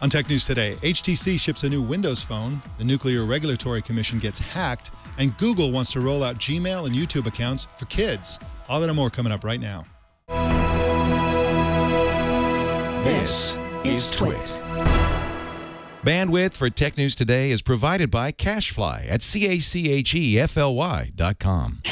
On Tech News Today, HTC ships a new Windows phone, the Nuclear Regulatory Commission gets hacked, and Google wants to roll out Gmail and YouTube accounts for kids. All that and more coming up right now. This is Twit. Bandwidth for Tech News Today is provided by CacheFly at CACHEFLY.com.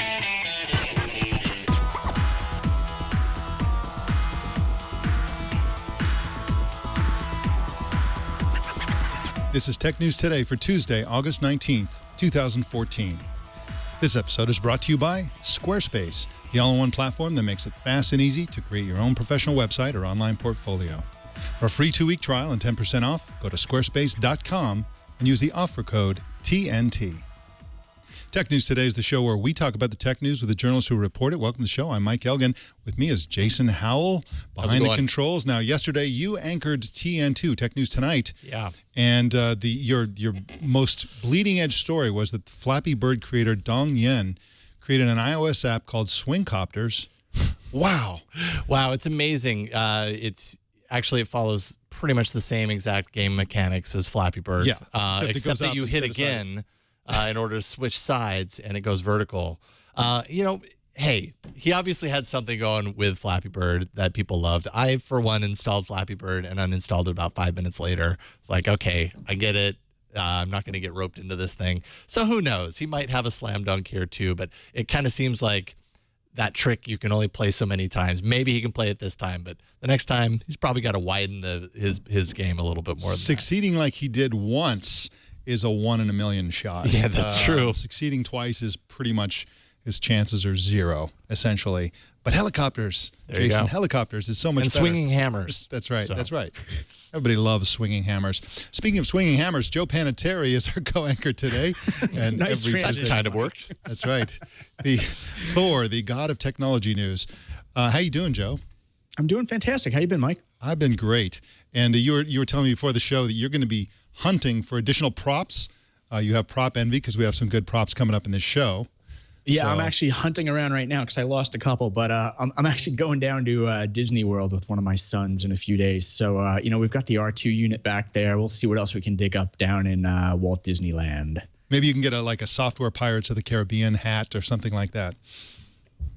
This is Tech News Today for Tuesday, August 19th, 2014. This episode is brought to you by Squarespace, the all-in-one platform that makes it fast and easy to create your own professional website or online portfolio. For a free 2-week trial and 10% off, go to squarespace.com and use the offer code TNT. Tech News Today is the show where we talk about the tech news with the journalists who report it. Welcome to the show. I'm Mike Elgan. With me is Jason Howell behind the controls. Now, yesterday you anchored TN2, Tech News Tonight. Yeah. And your most bleeding edge story was that Flappy Bird creator Dong Yen created an iOS app called Swingcopters. Wow. Wow, it's amazing. It follows pretty much the same exact game mechanics as Flappy Bird. Yeah. Except that you hit again in order to switch sides, and it goes vertical. Hey, he obviously had something going with Flappy Bird that people loved. I, for one, installed Flappy Bird and uninstalled it about 5 minutes later. It's like, okay, I get it. I'm not going to get roped into this thing. So who knows? He might have a slam dunk here too, but it kind of seems like that trick you can only play so many times. Maybe he can play it this time, but the next time he's probably got to widen his game a little bit more. Succeeding like he did once is a 1 in a million shot. Yeah, that's true. Succeeding twice is pretty much his chances are zero, essentially. But helicopters, Jason, helicopters is so much better. And swinging hammers. That's right. That's right. Everybody loves swinging hammers. Speaking of swinging hammers, Joe Panettieri is our co-anchor today. And nice transition. Kind of worked. That's right. The Thor, the god of technology news. How you doing, Joe? I'm doing fantastic. How you been, Mike? I've been great. And you were telling me before the show that you're going to be hunting for additional props. You have prop envy because we have some good props coming up in this show. Yeah, so. I'm actually hunting around right now because I lost a couple, but I'm actually going down to Disney World with one of my sons in a few days. So, we've got the R2 unit back there. We'll see what else we can dig up down in Walt Disneyland. Maybe you can get a software Pirates of the Caribbean hat or something like that.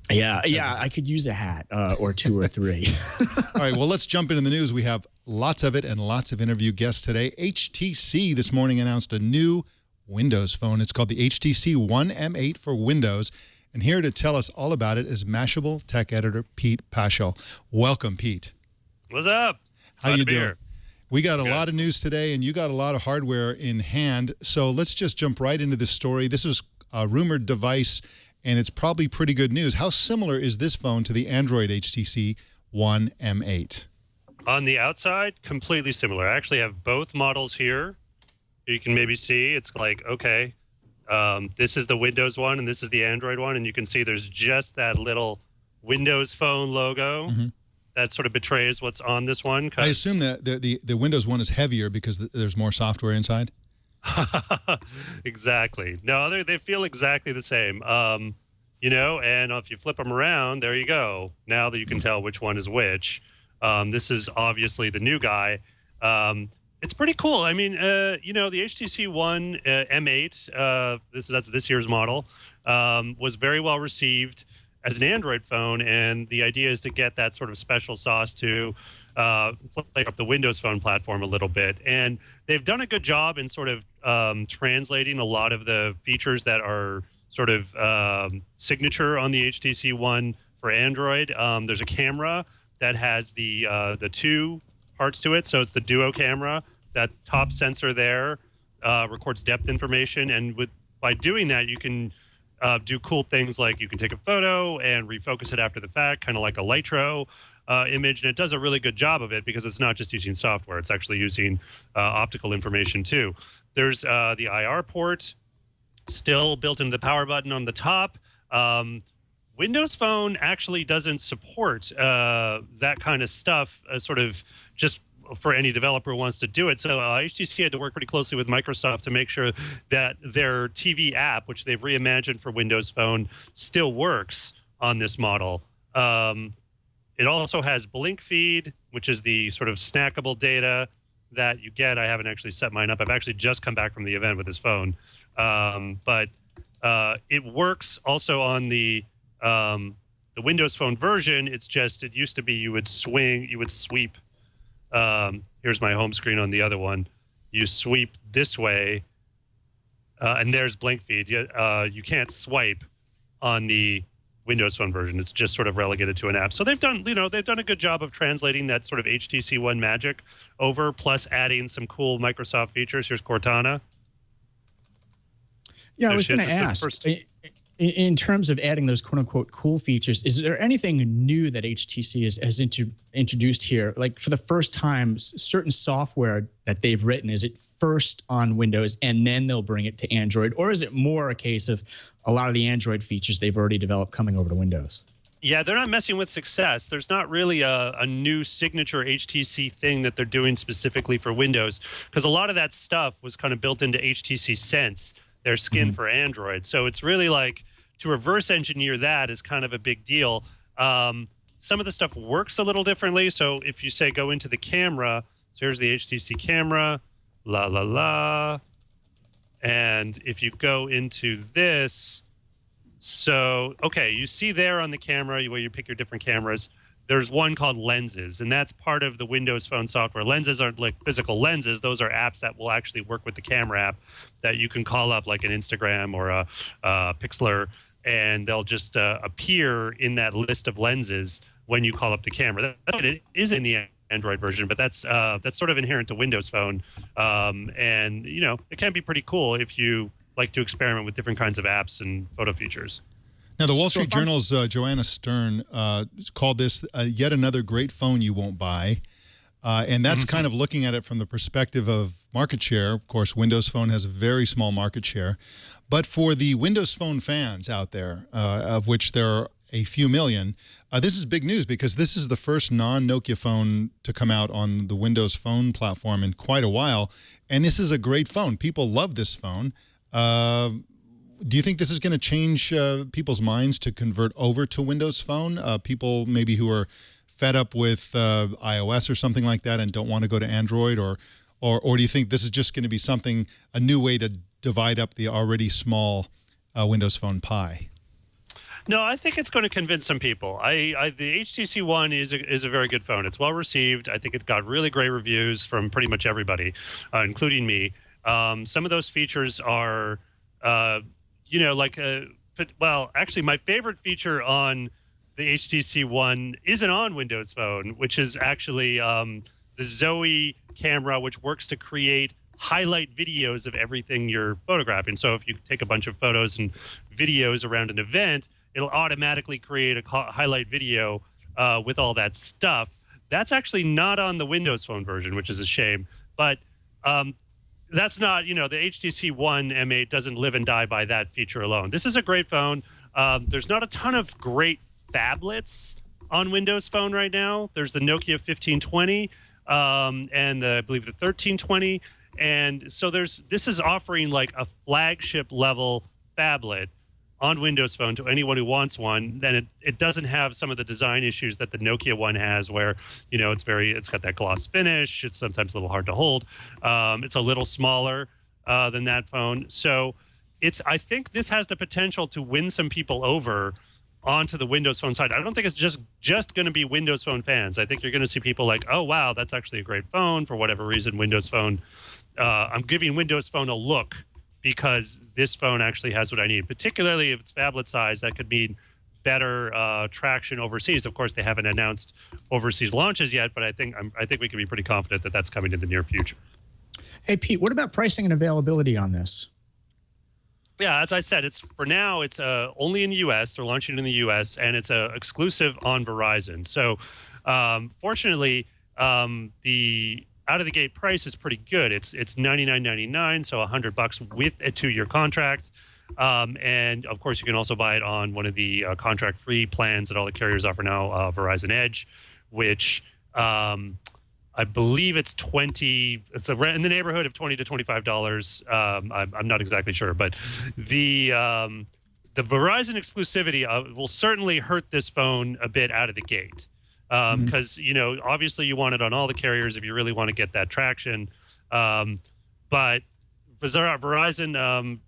Yeah, I could use a hat or two or three. All right, well, let's jump into the news. We have lots of it and lots of interview guests today. HTC this morning announced a new Windows phone. It's called the HTC One M8 for Windows. And here to tell us all about it is Mashable tech editor Pete Pachal. Welcome, Pete. What's up? How you doing? We got a lot of news today, and you got a lot of hardware in hand. So let's just jump right into this story. This is a rumored device, and it's probably pretty good news. How similar is this phone to the Android HTC One M8? On the outside, completely similar. I actually have both models here. You can maybe see it's like, okay, this is the Windows one and this is the Android one. And you can see there's just that little Windows Phone logo that sort of betrays what's on this one. I assume that the Windows one is heavier because there's more software inside. Exactly. No, they feel exactly the same. And if you flip them around, there you go. Now that you can tell which one is which. This is obviously the new guy. It's pretty cool. I mean, the HTC One M8, that's this year's model, was very well received as an Android phone, and the idea is to get that sort of special sauce to play up the Windows Phone platform a little bit. And they've done a good job in sort of translating a lot of the features that are sort of signature on the HTC One for Android. There's a camera that has the two parts to it. So it's the duo camera. That top sensor there records depth information. And by doing that, you can do cool things like you can take a photo and refocus it after the fact, kind of like a Lytro image. And it does a really good job of it because it's not just using software. It's actually using optical information too. There's the IR port still built into the power button on the top. Windows Phone actually doesn't support that kind of stuff, sort of just for any developer who wants to do it. So HTC had to work pretty closely with Microsoft to make sure that their TV app, which they've reimagined for Windows Phone, still works on this model. It also has Blink Feed, which is the sort of snackable data. that you get. I haven't actually set mine up. I've actually just come back from the event with this phone. But it works also on the Windows Phone version. It's just, it used to be you would sweep. Here's my home screen on the other one. You sweep this way, and there's blink feed. You can't swipe on the Windows Phone version. It's just sort of relegated to an app. So they've done a good job of translating that sort of HTC One magic over, plus adding some cool Microsoft features. Here's Cortana. Yeah, I was going to ask, in terms of adding those quote-unquote cool features, is there anything new that HTC has introduced here? Like, for the first time, certain software that they've written, is it first on Windows and then they'll bring it to Android? Or is it more a case of a lot of the Android features they've already developed coming over to Windows? Yeah, they're not messing with success. There's not really a new signature HTC thing that they're doing specifically for Windows, because a lot of that stuff was kind of built into HTC Sense, their skin for Android. So it's really like, to reverse engineer that is kind of a big deal. Some of the stuff works a little differently. So if you say go into the camera, so here's the HTC camera, la la la. And if you go into this, so, okay, you see there on the camera where you pick your different cameras, there's one called Lenses, and that's part of the Windows Phone software. Lenses aren't like physical lenses. Those are apps that will actually work with the camera app that you can call up, like an Instagram or a Pixlr, and they'll just appear in that list of lenses when you call up the camera. It is in the Android version, but that's sort of inherent to Windows Phone. And, you know, it can be pretty cool if you like to experiment with different kinds of apps and photo features. Now, the Wall Street Journal's Joanna Stern called this yet another great phone you won't buy. And that's kind of looking at it from the perspective of market share. Of course, Windows Phone has a very small market share. But for the Windows Phone fans out there, of which there are a few million, this is big news, because this is the first non-Nokia phone to come out on the Windows Phone platform in quite a while. And this is a great phone. People love this phone. Do you think this is going to change people's minds to convert over to Windows Phone? People maybe who are fed up with iOS or something like that and don't want to go to Android, or do you think this is just going to be something, a new way to divide up the already small Windows Phone pie? No, I think it's going to convince some people. The HTC One is a very good phone. It's well received. I think it got really great reviews from pretty much everybody, including me. Some of those features are, well, actually, my favorite feature on the HTC One isn't on Windows Phone, which is actually the Zoe camera, which works to create highlight videos of everything you're photographing. So if you take a bunch of photos and videos around an event, it'll automatically create a highlight video with all that stuff. That's actually not on the Windows Phone version, which is a shame. But that's not, the HTC One M8 doesn't live and die by that feature alone. This is a great phone. There's not a ton of great phablets on Windows Phone right now. There's the Nokia 1520 and I believe the 1320. And so this is offering like a flagship level phablet on Windows Phone to anyone who wants one. Then it doesn't have some of the design issues that the Nokia one has, where it's got that gloss finish. It's sometimes a little hard to hold. It's a little smaller than that phone. So I think this has the potential to win some people over onto the Windows Phone side. I don't think it's just going to be Windows Phone fans. I think you're going to see people like, oh wow, that's actually a great phone. For whatever reason, Windows Phone. I'm giving Windows Phone a look, because this phone actually has what I need, particularly if it's phablet size. That could mean better traction overseas. Of course, they haven't announced overseas launches yet, but I think we can be pretty confident that that's coming in the near future. Hey, Pete, what about pricing and availability on this? Yeah, as I said, it's only in the U.S. They're launching in the U.S., and it's exclusive on Verizon. So, fortunately, the out of the gate price is pretty good. It's $99.99, so $100 with a 2-year contract. And of course, you can also buy it on one of the contract-free plans that all the carriers offer now, Verizon Edge, which I believe it's in the neighborhood of $20 to $25. I'm not exactly sure, but the Verizon exclusivity will certainly hurt this phone a bit out of the gate. because obviously you want it on all the carriers if you really want to get that traction. But Verizon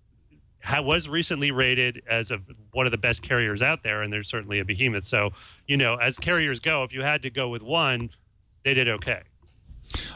was recently rated as one of the best carriers out there, and they're certainly a behemoth. So, as carriers go, if you had to go with one, they did okay.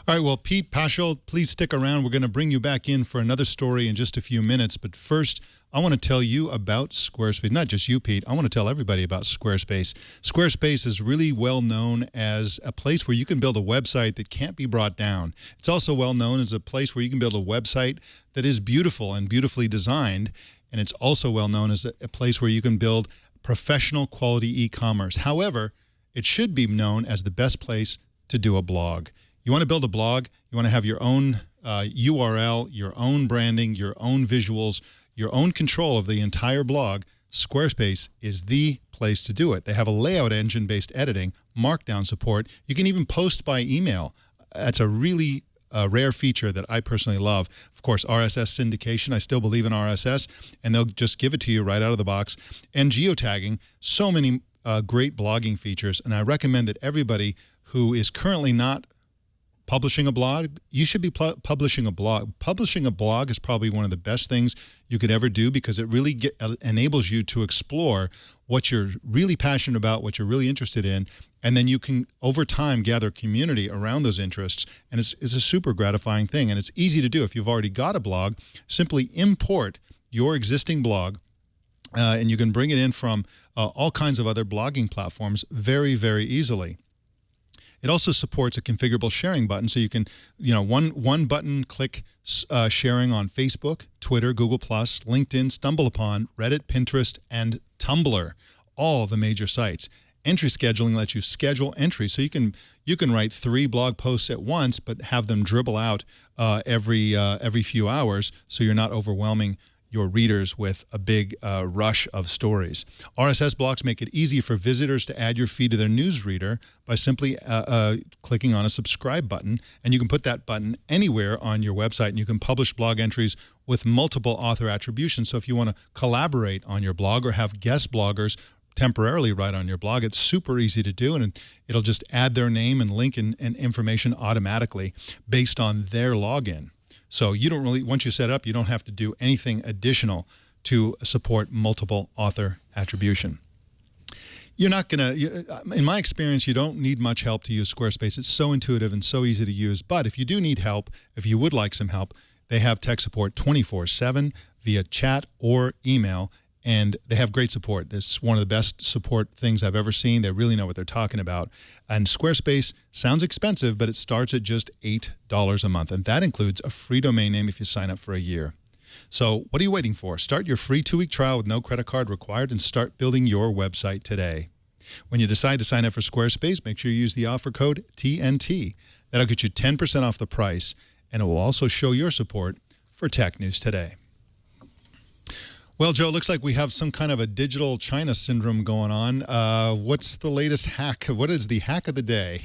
All right, well, Pete, Pachal, please stick around. We're going to bring you back in for another story in just a few minutes. But first, I want to tell you about Squarespace. Not just you, Pete. I want to tell everybody about Squarespace. Squarespace is really well known as a place where you can build a website that can't be brought down. It's also well known as a place where you can build a website that is beautiful and beautifully designed. And it's also well known as a place where you can build professional quality e-commerce. However, it should be known as the best place to do a blog. You want to build a blog, you want to have your own URL, your own branding, your own visuals, your own control of the entire blog. Squarespace is the place to do it. They have a layout engine-based editing, markdown support. You can even post by email. That's a really rare feature that I personally love. Of course, RSS syndication. I still believe in RSS, and they'll just give it to you right out of the box. And geotagging, so many great blogging features, and I recommend that everybody who is currently not publishing a blog, you should be publishing a blog. Publishing a blog is probably one of the best things you could ever do because it really enables you to explore what you're really passionate about, what you're really interested in, and then you can, over time, gather community around those interests, and it's a super gratifying thing, and it's easy to do. If you've already got a blog, simply import your existing blog, and you can bring it in from all kinds of other blogging platforms very, very easily. It also supports a configurable sharing button, so you can, one button click sharing on Facebook, Twitter, Google+, LinkedIn, StumbleUpon, Reddit, Pinterest, and Tumblr, all the major sites. Entry scheduling lets you schedule entries, so you can write 3 blog posts at once, but have them dribble out every few hours, so you're not overwhelming your readers with a big rush of stories. RSS blocks make it easy for visitors to add your feed to their newsreader by simply clicking on a subscribe button, and you can put that button anywhere on your website, and you can publish blog entries with multiple author attribution. So if you want to collaborate on your blog or have guest bloggers temporarily write on your blog, it's super easy to do, and it'll just add their name and link and information automatically based on their login. So you don't really, once you set it up, you don't have to do anything additional to support multiple author attribution. You're not going to, in my experience, you don't need much help to use Squarespace. It's so intuitive and so easy to use. But if you do need help, if you would like some help, they have tech support 24/7 via chat or email. And they have great support. This is one of the best support things I've ever seen. They really know what they're talking about. And Squarespace sounds expensive, but it starts at just $8 a month. And that includes a free domain name if you sign up for a year. So what are you waiting for? Start your free 2-week trial with no credit card required and start building your website today. When you decide to sign up for Squarespace, make sure you use the offer code TNT. That'll get you 10% off the price, and it will also show your support for Tech News Today. Well, Joe, it looks like we have some kind of a digital China syndrome going on. What's the latest hack? What is the hack of the day?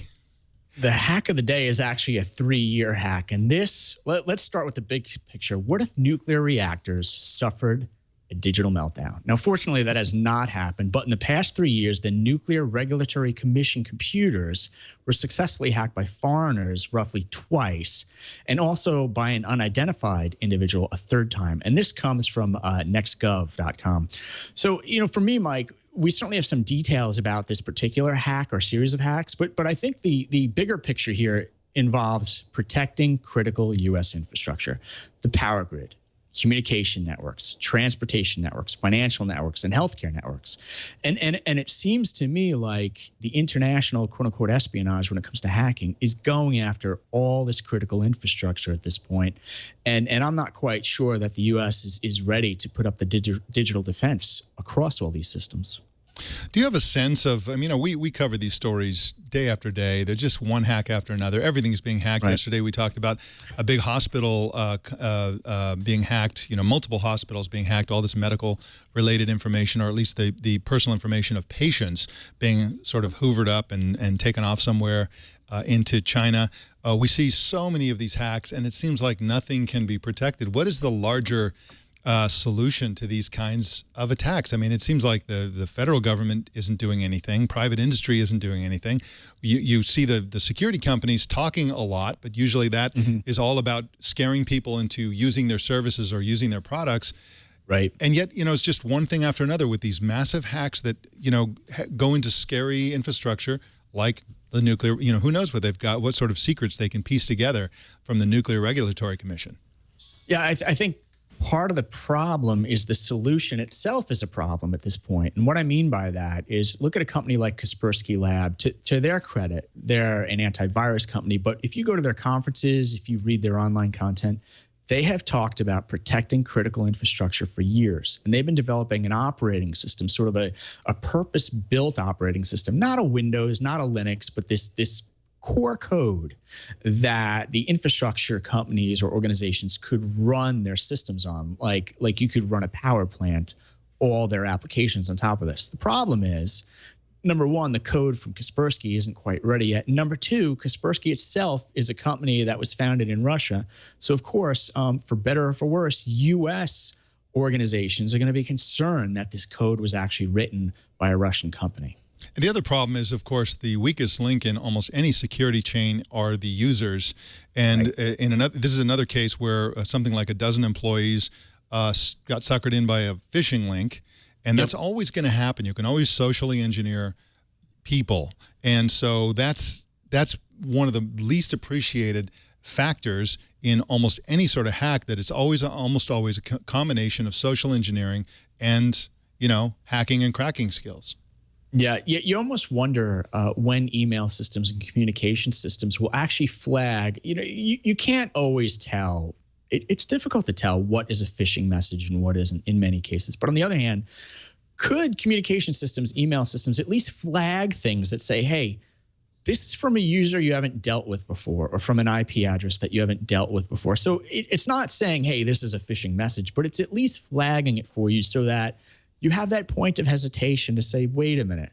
The hack of the day is actually a 3-year hack. And this, let's start with the big picture. What if nuclear reactors suffered a digital meltdown? Now, fortunately, that has not happened. But in the past 3 years, the Nuclear Regulatory Commission computers were successfully hacked by foreigners roughly twice, and also by an unidentified individual a third time. And this comes from nextgov.com. So, for me, Mike, we certainly have some details about this particular hack or series of hacks, but I think the bigger picture here involves protecting critical U.S. infrastructure, the power grid, communication networks, transportation networks, financial networks, and healthcare networks. And it seems to me like the international quote-unquote espionage when it comes to hacking is going after all this critical infrastructure at this point. And I'm not quite sure that the U.S. is ready to put up the digital defense across all these systems. Do you have a sense of, we cover these stories day after day. They're just one hack after another. Everything's being hacked. Right. Yesterday we talked about a big hospital being hacked, multiple hospitals being hacked, all this medical related information, or at least the personal information of patients being sort of hoovered up and taken off somewhere into China. We see so many of these hacks, and it seems like nothing can be protected. What is the larger solution to these kinds of attacks. I mean, it seems like the federal government isn't doing anything. Private industry isn't doing anything. You see the security companies talking a lot, but usually that is all about scaring people into using their services or using their products. Right. And yet, it's just one thing after another with these massive hacks that, go into scary infrastructure like the nuclear, who knows what they've got, what sort of secrets they can piece together from the Nuclear Regulatory Commission. Yeah, I think part of the problem is the solution itself is a problem at this point. And what I mean by that is look at a company like Kaspersky Lab. To their credit, they're an antivirus company. But if you go to their conferences, if you read their online content, they have talked about protecting critical infrastructure for years. And they've been developing an operating system, sort of a purpose-built operating system, not a Windows, not a Linux, but this core code that the infrastructure companies or organizations could run their systems on, like you could run a power plant, all their applications on top of this. The problem is, number one, the code from Kaspersky isn't quite ready yet. Number two, Kaspersky itself is a company that was founded in Russia. So, of course, for better or for worse, U.S. organizations are going to be concerned that this code was actually written by a Russian company. And the other problem is, of course, the weakest link in almost any security chain are the users. And this is another case where something like a dozen employees got suckered in by a phishing link. And that's always going to happen. You can always socially engineer people. And so that's one of the least appreciated factors in almost any sort of hack, that it's almost always a combination of social engineering and, hacking and cracking skills. Yeah, you almost wonder when email systems and communication systems will actually flag. You can't always tell. It's difficult to tell what is a phishing message and what isn't in many cases. But on the other hand, could communication systems, email systems, at least flag things that say, hey, this is from a user you haven't dealt with before, or from an IP address that you haven't dealt with before. So it's not saying, hey, this is a phishing message, but it's at least flagging it for you so that you have that point of hesitation to say, wait a minute,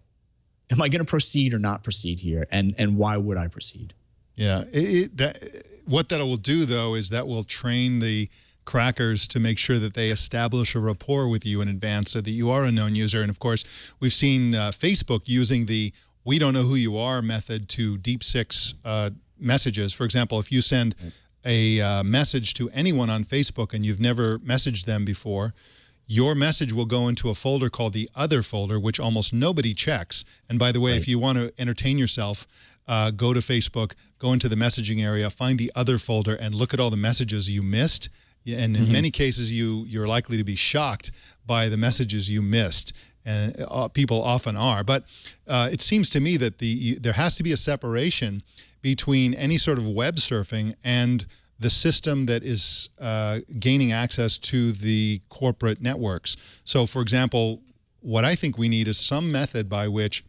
am I going to proceed or not proceed here? And why would I proceed? Yeah, what that will do, though, is that will train the crackers to make sure that they establish a rapport with you in advance so that you are a known user. And, of course, we've seen Facebook using the "we don't know who you are" method to deep six messages. For example, if you send a message to anyone on Facebook and you've never messaged them before, your message will go into a folder called the Other folder, which almost nobody checks. And by the way, if you want to entertain yourself, go to Facebook, go into the messaging area, find the Other folder, and look at all the messages you missed. And in many cases, you're likely to be shocked by the messages you missed. And people often are. But it seems to me that there has to be a separation between any sort of web surfing and the system that is gaining access to the corporate networks. So, for example, what I think we need is some method by which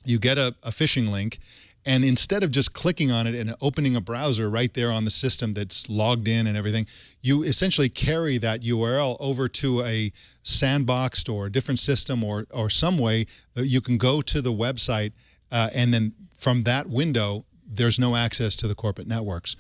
you get a phishing link, and instead of just clicking on it and opening a browser right there on the system that's logged in and everything, you essentially carry that URL over to a sandboxed or a different system or some way that you can go to the website, and then from that window, there's no access to the corporate networks.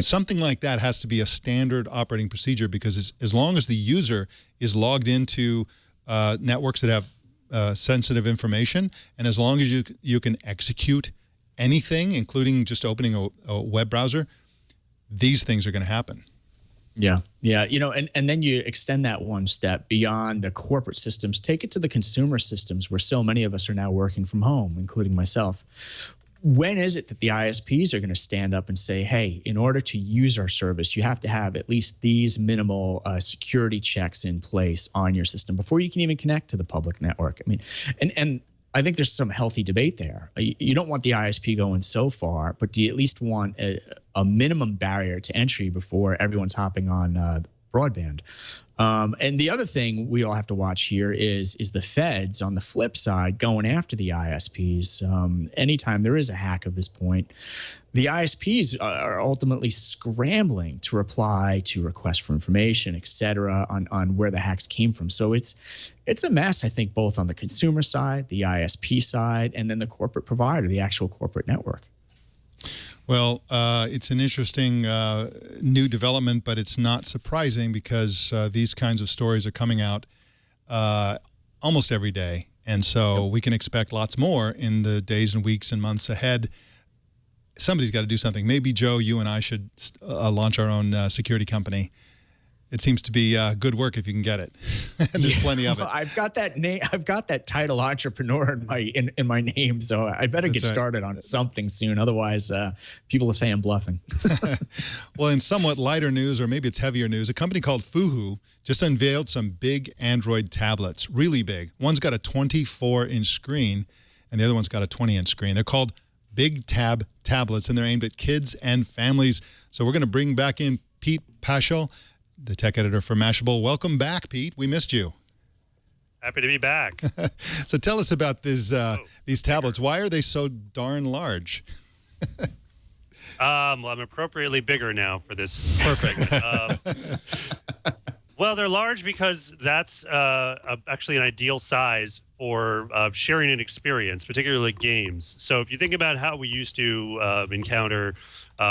Something like that has to be a standard operating procedure, because as long as the user is logged into networks that have sensitive information, and as long as you can execute anything, including just opening a web browser, these things are going to happen. Yeah. And then you extend that one step beyond the corporate systems, take it to the consumer systems where so many of us are now working from home, including myself. When is it that the ISPs are going to stand up and say, hey, in order to use our service, you have to have at least these minimal security checks in place on your system before you can even connect to the public network? I mean, and I think there's some healthy debate there. You don't want the ISP going so far, but do you at least want a minimum barrier to entry before everyone's hopping on broadband? And the other thing we all have to watch here is the feds on the flip side going after the ISPs. Anytime there is a hack of this point, the ISPs are ultimately scrambling to reply to requests for information, et cetera, on where the hacks came from. So it's a mess, I think, both on the consumer side, the ISP side, and then the corporate provider, the actual corporate network. Well, it's an interesting new development, but it's not surprising because these kinds of stories are coming out almost every day. And so we can expect lots more in the days and weeks and months ahead. Somebody's got to do something. Maybe, Joe, you and I should launch our own security company. It seems to be good work if you can get it. There's plenty of it. I've got that name. I've got that title, entrepreneur, in my name. So I better get started on something soon. Otherwise, people will say I'm bluffing. Well, in somewhat lighter news, or maybe it's heavier news, a company called Fuhu just unveiled some big Android tablets, really big. One's got a 24-inch screen, and the other one's got a 20-inch screen. They're called Big Tab tablets, and they're aimed at kids and families. So we're going to bring back in Pete Pachal, the tech editor for Mashable. Welcome back, Pete. We missed you. Happy to be back. So tell us about these tablets. Why are they so darn large? Well, I'm appropriately bigger now for this. Perfect. Well, they're large because that's actually an ideal size for sharing an experience, particularly games. So if you think about how we used to encounter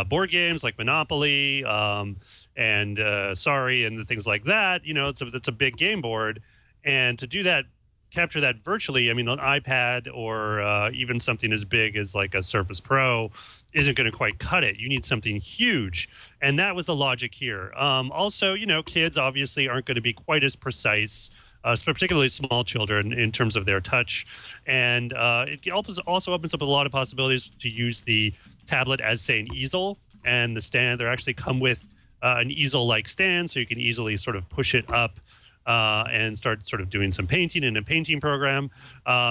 board games like Monopoly and Sorry and the things like that, it's a big game board. And to do that, capture that virtually, I mean, an iPad or even something as big as like a Surface Pro isn't going to quite cut it. You need something huge. And that was the logic here. Also, kids obviously aren't going to be quite as precise, particularly small children, in terms of their touch. And it also opens up a lot of possibilities to use the tablet as, say, an easel. And the stand, they actually come with an easel-like stand, so you can easily sort of push it up and start sort of doing some painting in a painting program.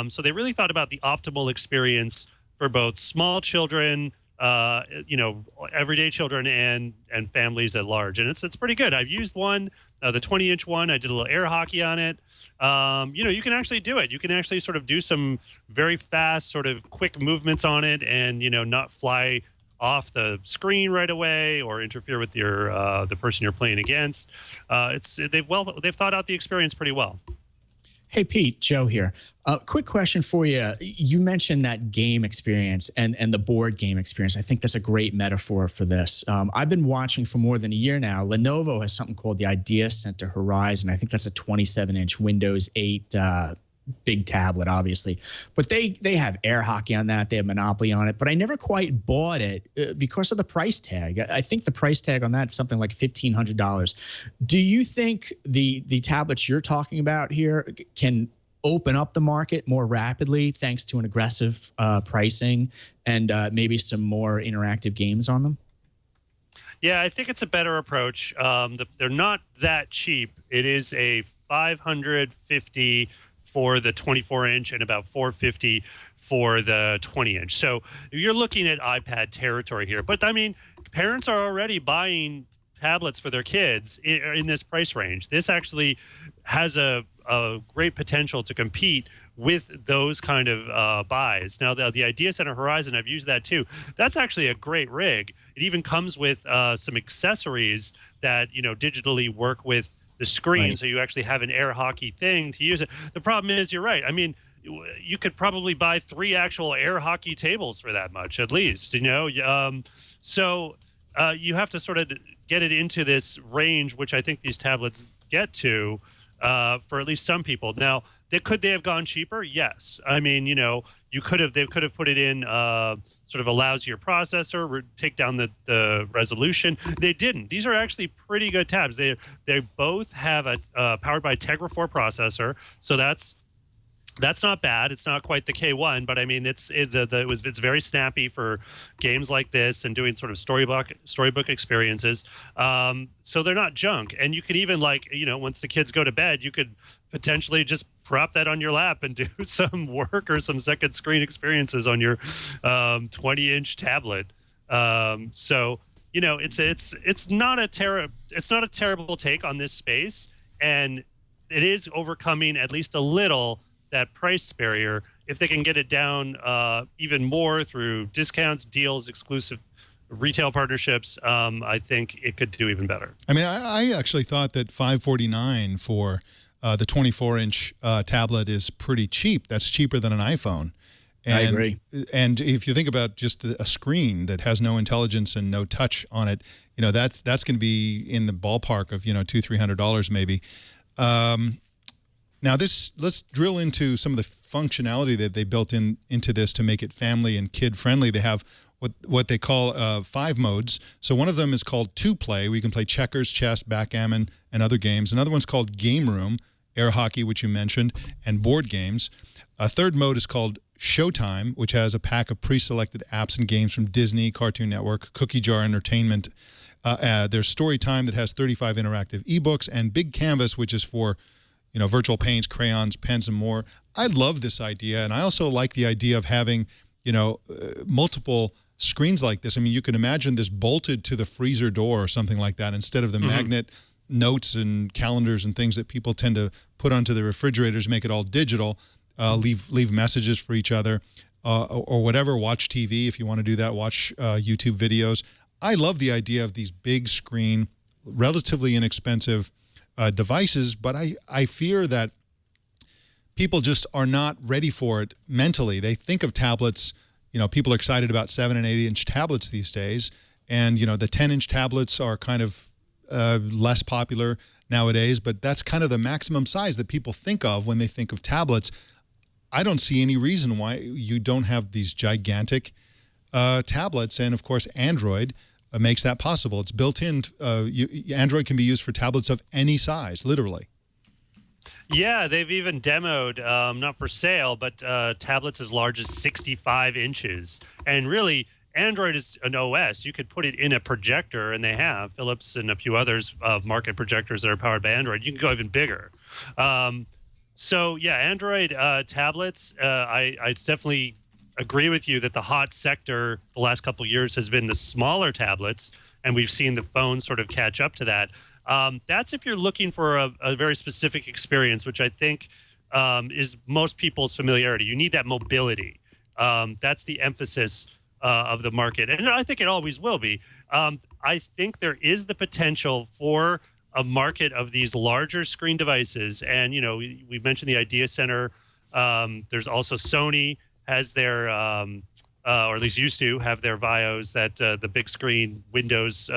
So they really thought about the optimal experience for both small children, everyday children and families at large. And it's pretty good. I've used one, the 20-inch one. I did a little air hockey on it. You can actually do it. You can actually sort of do some very fast, sort of quick movements on it and, not fly off the screen right away or interfere with your the person you're playing against. They've thought out the experience pretty well. Hey, Pete, Joe here. Quick question for you. You mentioned that game experience and the board game experience. I think that's a great metaphor for this. I've been watching for more than a year now. Lenovo has something called the Idea Center Horizon. I think that's a 27-inch Windows 8 big tablet, obviously. But they have air hockey on that. They have Monopoly on it. But I never quite bought it because of the price tag. I think the price tag on that is something like $1,500. Do you think the tablets you're talking about here can open up the market more rapidly thanks to an aggressive pricing and maybe some more interactive games on them? Yeah, I think it's a better approach. They're not that cheap. It is a $550 for the 24-inch and about $450 for the 20-inch. So you're looking at iPad territory here. But, I mean, parents are already buying tablets for their kids in this price range. This actually has a great potential to compete with those kind of buys. Now, the Idea Center Horizon, I've used that too. That's actually a great rig. It even comes with some accessories that, digitally work with the screen, right. So you actually have an air hockey thing to use it. The problem is, you're right. I mean, you could probably buy 3 actual air hockey tables for that much, at least, So you have to sort of get it into this range, which I think these tablets get to for at least some people. Now, could they have gone cheaper? Yes. I mean, they could have put it in sort of a lousier processor, take down the resolution. They didn't. These are actually pretty good tabs. They both have a powered by Tegra 4 processor, so that's not bad. It's not quite the K1, but I mean, it's very snappy for games like this and doing sort of storybook experiences. So they're not junk, and you could even once the kids go to bed, you could potentially just prop that on your lap and do some work or some second screen experiences on your 20-inch tablet. So it's not a terrible take on this space, and it is overcoming at least a little that price barrier. If they can get it down even more through discounts, deals, exclusive retail partnerships, I think it could do even better. I mean, I actually thought that $549 for the 24-inch tablet is pretty cheap. That's cheaper than an iPhone. And, I agree. And if you think about just a screen that has no intelligence and no touch on it, that's going to be in the ballpark of $200-$300 maybe. Now let's drill into some of the functionality that they built into this to make it family and kid friendly. They have what they call 5 modes. So one of them is called 2-play. We can play checkers, chess, backgammon, and other games. Another one's called game room, air hockey, which you mentioned, and board games. A third mode is called Showtime, which has a pack of pre-selected apps and games from Disney, Cartoon Network, Cookie Jar Entertainment. There's Storytime that has 35 interactive ebooks, and Big Canvas, which is for virtual paints, crayons, pens, and more. I love this idea, and I also like the idea of having multiple screens like this. I mean, you can imagine this bolted to the freezer door or something like that instead of the magnet notes and calendars and things that people tend to put onto the refrigerators, make it all digital. Leave messages for each other or whatever. Watch TV if you want to do that. Watch YouTube videos. I love the idea of these big screen, relatively inexpensive devices, but I fear that people just are not ready for it mentally. They think of tablets, people are excited about 7- and 8-inch tablets these days, and the 10-inch tablets are kind of less popular nowadays, but that's kind of the maximum size that people think of when they think of tablets. I don't see any reason why you don't have these gigantic tablets, and of course Android makes that possible. It's built in. Android can be used for tablets of any size, literally. Yeah, they've even demoed, not for sale, but tablets as large as 65 inches. And really, Android is an OS. You could put it in a projector, and they have. Philips and a few others market projectors that are powered by Android. You can go even bigger. So, yeah, Android tablets, I definitely agree with you that the hot sector the last couple of years has been the smaller tablets, and we've seen the phones sort of catch up to that. That's if you're looking for a very specific experience, which I think is most people's familiarity. You need that mobility. That's the emphasis of the market, and I think it always will be. I think there is the potential for a market of these larger screen devices, and we mentioned the Idea Center. There's also Sony has their, or at least used to have their Vios, that the big screen Windows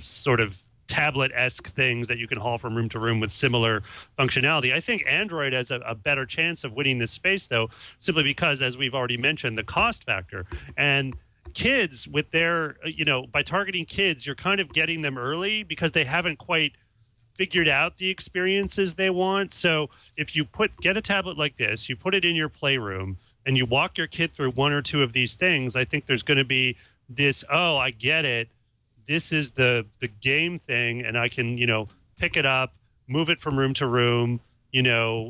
sort of tablet-esque things that you can haul from room to room with similar functionality. I think Android has a better chance of winning this space, though, simply because, as we've already mentioned, the cost factor. And kids with their, by targeting kids, you're kind of getting them early because they haven't quite figured out the experiences they want. So if you get a tablet like this, you put it in your playroom, and you walk your kid through one or two of these things, I think there's going to be this, oh, I get it. This is the game thing, and I can, pick it up, move it from room to room,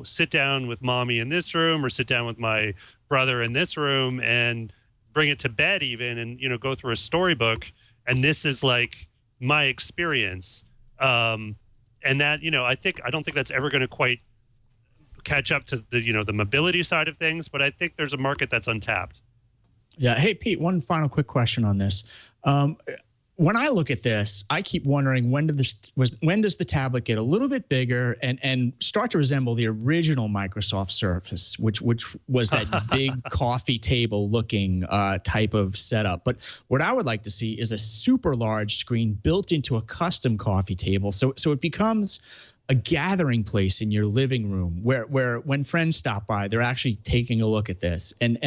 sit down with mommy in this room or sit down with my brother in this room and bring it to bed even and, go through a storybook. And this is like my experience. And that, I don't think that's ever going to quite catch up to the mobility side of things, but I think there's a market that's untapped. Yeah. Hey, Pete, one final quick question on this. When I look at this, I keep wondering when does the tablet get a little bit bigger and start to resemble the original Microsoft Surface, which was that big coffee table looking type of setup. But what I would like to see is a super large screen built into a custom coffee table, so it becomes a gathering place in your living room where when friends stop by, they're actually taking a look at this. And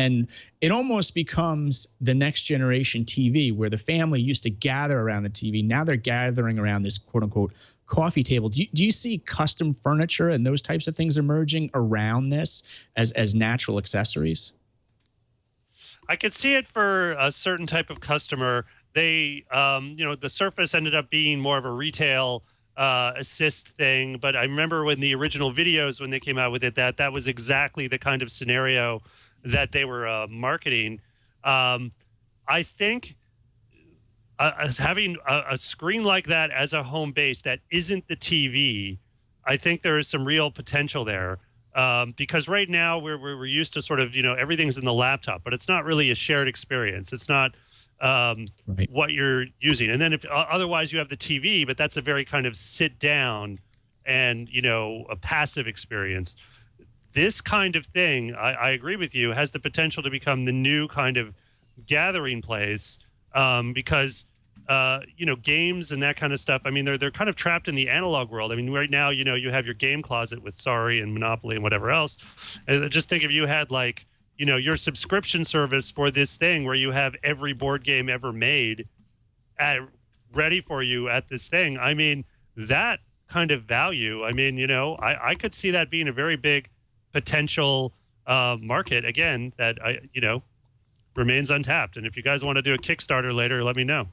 it almost becomes the next generation TV where the family used to gather around the TV. Now they're gathering around this quote unquote coffee table. Do you see custom furniture and those types of things emerging around this as natural accessories? I could see it for a certain type of customer. They, the Surface ended up being more of a retail assist thing, but I remember when the original videos, when they came out with it, that was exactly the kind of scenario that they were marketing. I think having a screen like that as a home base that isn't the TV, I think there is some real potential there. Because right now we're used to sort of, everything's in the laptop, but it's not really a shared experience. It's not right. What you're using. And then if otherwise you have the TV, but that's a very kind of sit down and, a passive experience. this kind of thing, I agree with you, has the potential to become the new kind of gathering place, because games and that kind of stuff, I mean, they're kind of trapped in the analog world. I mean, right now, you have your game closet with Sorry and Monopoly and whatever else. And just think if you had like, your subscription service for this thing where you have every board game ever made ready for you at this thing. I mean, that kind of value, I mean, I could see that being a very big potential market, again, that remains untapped. And if you guys want to do a Kickstarter later, let me know.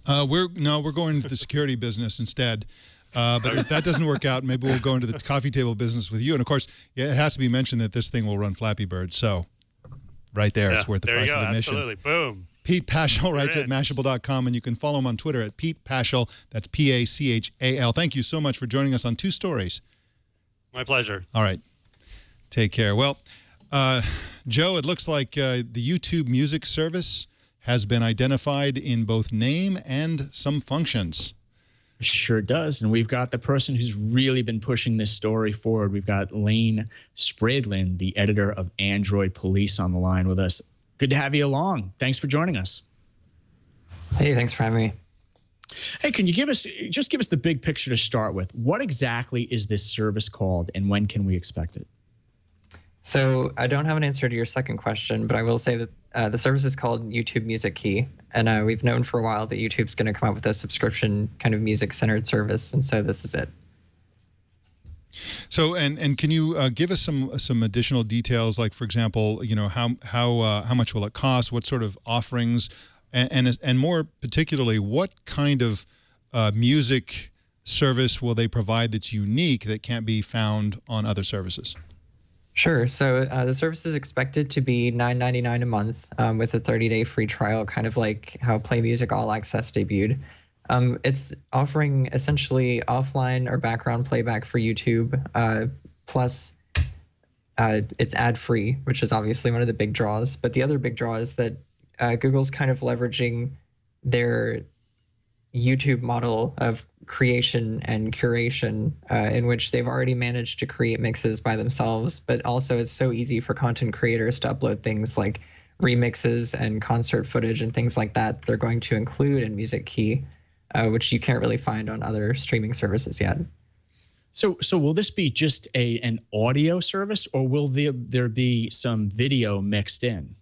We're going into the security business instead. But if that doesn't work out, maybe we'll go into the coffee table business with you. And of course, it has to be mentioned that this thing will run Flappy Bird. So right there, it's worth the price of admission. Absolutely. Boom. Pete Pachal writes at Mashable.com, and you can follow him on Twitter at Pete Pachal. That's P-A-C-H-A-L. Thank you so much for joining us on Two Stories. My pleasure. All right. Take care. Well, Joe, it looks like the YouTube music service has been identified in both name and some functions. Sure does. And we've got the person who's really been pushing this story forward. We've got Lane Spradlin, the editor of Android Police, on the line with us. Good to have you along. Thanks for joining us. Hey, thanks for having me. Hey, can you give us the big picture to start with? What exactly is this service called, and when can we expect it? So I don't have an answer to your second question, but I will say that the service is called YouTube Music Key. And we've known for a while that YouTube's going to come up with a subscription kind of music-centered service. And so this is it. So, and can you give us some additional details, like, for example, how much will it cost? What sort of offerings? And more particularly, what kind of music service will they provide that's unique that can't be found on other services? Sure. So the service is expected to be $9.99 a month with a 30-day free trial, kind of like how Play Music All Access debuted. It's offering essentially offline or background playback for YouTube, plus it's ad-free, which is obviously one of the big draws. But the other big draw is that Google's kind of leveraging their YouTube model of creation and curation, in which they've already managed to create mixes by themselves, but also it's so easy for content creators to upload things like remixes and concert footage and things like that. They're going to include in Music Key, which you can't really find on other streaming services yet. So will this be just an audio service, or will there be some video mixed in?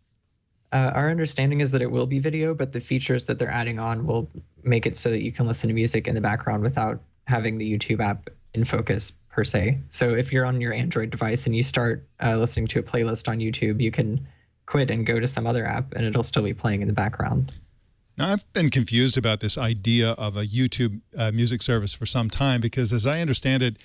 Our understanding is that it will be video, but the features that they're adding on will make it so that you can listen to music in the background without having the YouTube app in focus per se. So if you're on your Android device and you start listening to a playlist on YouTube, you can quit and go to some other app and it'll still be playing in the background. Now, I've been confused about this idea of a YouTube music service for some time because, as I understand it,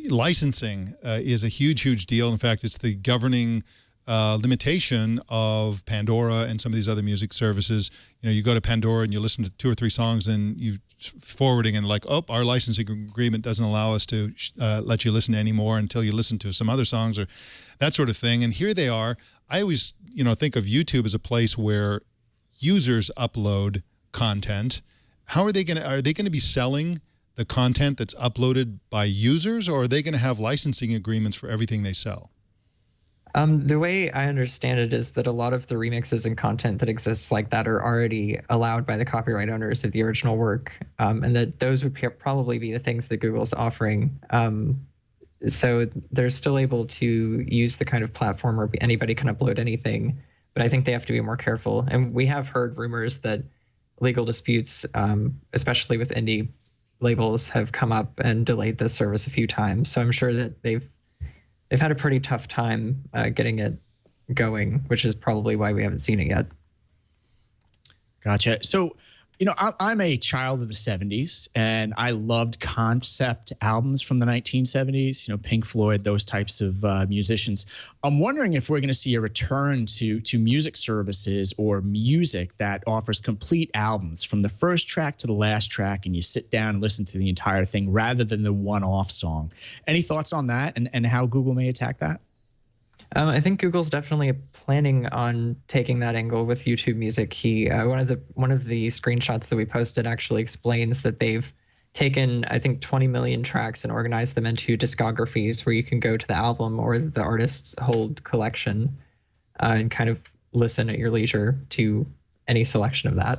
licensing is a huge deal. In fact, it's the governing limitation of Pandora and some of these other music services. You go to Pandora and you listen to 2 or 3 songs and you forwarding and like, oh, our licensing agreement doesn't allow us to let you listen anymore until you listen to some other songs or that sort of thing. And here they are. I always, think of YouTube as a place where users upload content. How are they going to be selling the content that's uploaded by users, or are they going to have licensing agreements for everything they sell? The way I understand it is that a lot of the remixes and content that exists like that are already allowed by the copyright owners of the original work, and that those would probably be the things that Google's offering. So they're still able to use the kind of platform where anybody can upload anything, but I think they have to be more careful. And we have heard rumors that legal disputes, especially with indie labels, have come up and delayed this service a few times. So I'm sure that they've had a pretty tough time getting it going, which is probably why we haven't seen it yet. Gotcha. So, I'm a child of the 70s, and I loved concept albums from the 1970s, Pink Floyd, those types of musicians. I'm wondering if we're going to see a return to music services or music that offers complete albums from the first track to the last track, and you sit down and listen to the entire thing rather than the one-off song. Any thoughts on that and how Google may attack that? I think Google's definitely planning on taking that angle with YouTube Music Key. One of the screenshots that we posted actually explains that they've taken, I think, 20 million tracks and organized them into discographies where you can go to the album or the artist's whole collection and kind of listen at your leisure to any selection of that.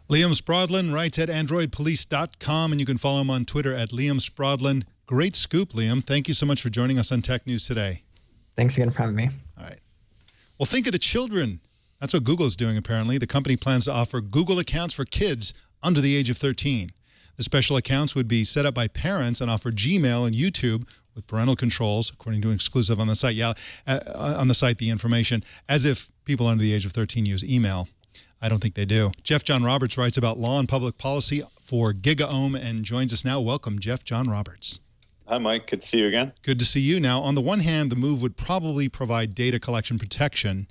Liam Spradlin writes at androidpolice.com, and you can follow him on Twitter at Liam Spradlin. Great scoop, Liam. Thank you so much for joining us on Tech News Today. Thanks again for having me. All right. Well, think of the children. That's what Google's doing, apparently. The company plans to offer Google accounts for kids under the age of 13. The special accounts would be set up by parents and offer Gmail and YouTube with parental controls, according to an exclusive on the site. On the site, the information, as if people under the age of 13 use email. I don't think they do. Jeff John Roberts writes about law and public policy for GigaOM and joins us now. Welcome, Jeff John Roberts. Hi, Mike. Good to see you again. Good to see you. Now, on the one hand, the move would probably provide data collection protection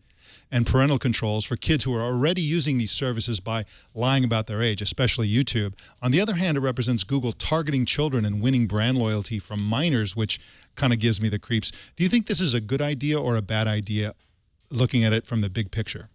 and parental controls for kids who are already using these services by lying about their age, especially YouTube. On the other hand, it represents Google targeting children and winning brand loyalty from minors, which kind of gives me the creeps. Do you think this is a good idea or a bad idea, looking at it from the big picture?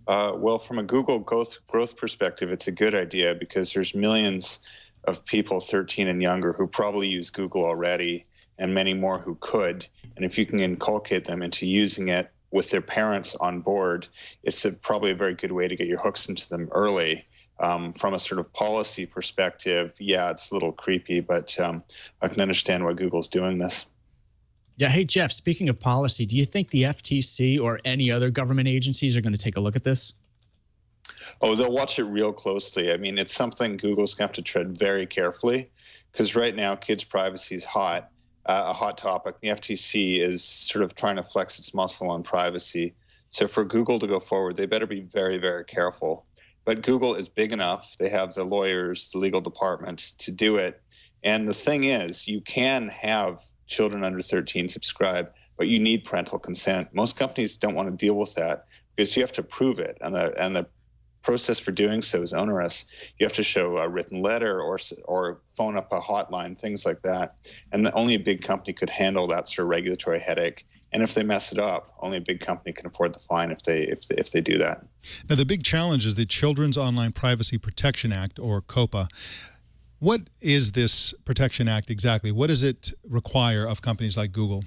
Well, from a Google growth perspective, it's a good idea because there's millions of people 13 and younger who probably use Google already and many more who could. And if you can inculcate them into using it with their parents on board, it's probably a very good way to get your hooks into them early. From a sort of policy perspective, yeah, it's a little creepy, but I can understand why Google's doing this. Yeah. Hey, Jeff, speaking of policy, do you think the FTC or any other government agencies are going to take a look at this? Oh, they'll watch it real closely. I mean, it's something Google's going to have to tread very carefully because right now kids' privacy is hot. A hot topic. The FTC is sort of trying to flex its muscle on privacy. So for Google to go forward, they better be very, very careful. But Google is big enough. They have the lawyers, the legal department to do it. And the thing is, you can have children under 13 subscribe, but you need parental consent. Most companies don't want to deal with that because you have to prove it. And the process for doing so is onerous. You have to show a written letter or phone up a hotline, things like that. And only a big company could handle that sort of regulatory headache. And if they mess it up, only a big company can afford the fine if they do that. Now, the big challenge is the Children's Online Privacy Protection Act, or COPPA. What is this Protection Act exactly? What does it require of companies like Google?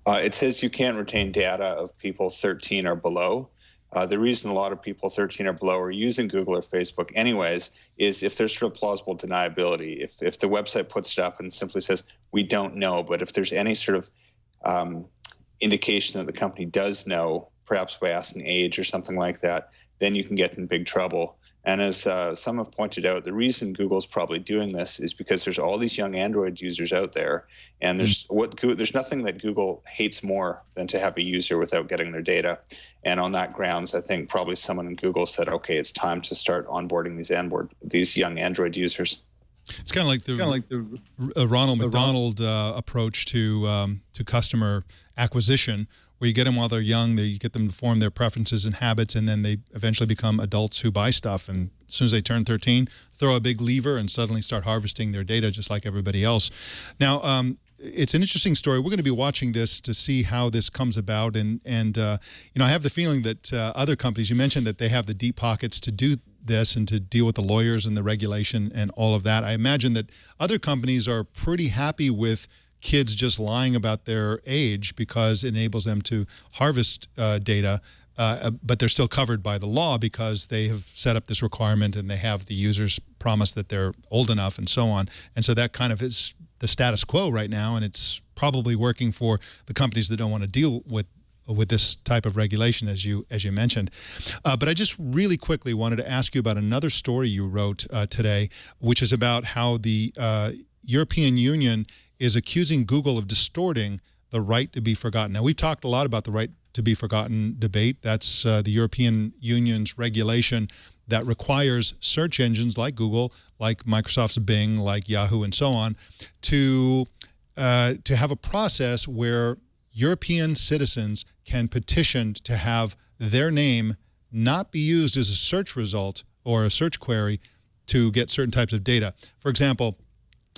It says you can't retain data of people 13 or below. The reason a lot of people 13 or below are using Google or Facebook anyways is if there's sort of plausible deniability. If the website puts it up and simply says, we don't know, but if there's any sort of indication that the company does know, perhaps by asking age or something like that, then you can get in big trouble. And as some have pointed out, the reason Google's probably doing this is because there's all these young Android users out there, and there's nothing that Google hates more than to have a user without getting their data. And on that grounds, I think probably someone in Google said, okay, it's time to start onboarding these young Android users. It's kind of like the Ronald McDonald approach to customer acquisition, where you get them while they're young, you get them to form their preferences and habits, and then they eventually become adults who buy stuff. And as soon as they turn 13, throw a big lever and suddenly start harvesting their data just like everybody else. Now, it's an interesting story. We're going to be watching this to see how this comes about. And I have the feeling that other companies, you mentioned that they have the deep pockets to do this and to deal with the lawyers and the regulation and all of that. I imagine that other companies are pretty happy with kids just lying about their age because it enables them to harvest data, but they're still covered by the law because they have set up this requirement and they have the users promise that they're old enough and so on. And so that kind of is the status quo right now, and it's probably working for the companies that don't want to deal with this type of regulation, as you mentioned. But I just really quickly wanted to ask you about another story you wrote today, which is about how the European Union is accusing Google of distorting the right to be forgotten. Now, we've talked a lot about the right to be forgotten debate. That's the European Union's regulation that requires search engines like Google, like Microsoft's Bing, like Yahoo, and so on, to have a process where European citizens can petition to have their name not be used as a search result or a search query to get certain types of data. For example,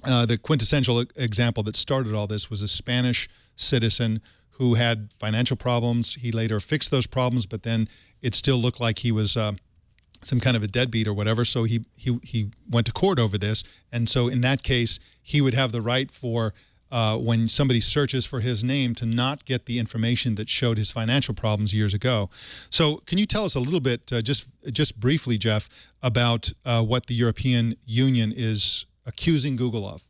the quintessential example that started all this was a Spanish citizen who had financial problems. He later fixed those problems, but then it still looked like he was some kind of a deadbeat or whatever. So he went to court over this. And so in that case, he would have the right for when somebody searches for his name to not get the information that showed his financial problems years ago. So can you tell us a little bit, just briefly, Jeff, about what the European Union is accusing Google of?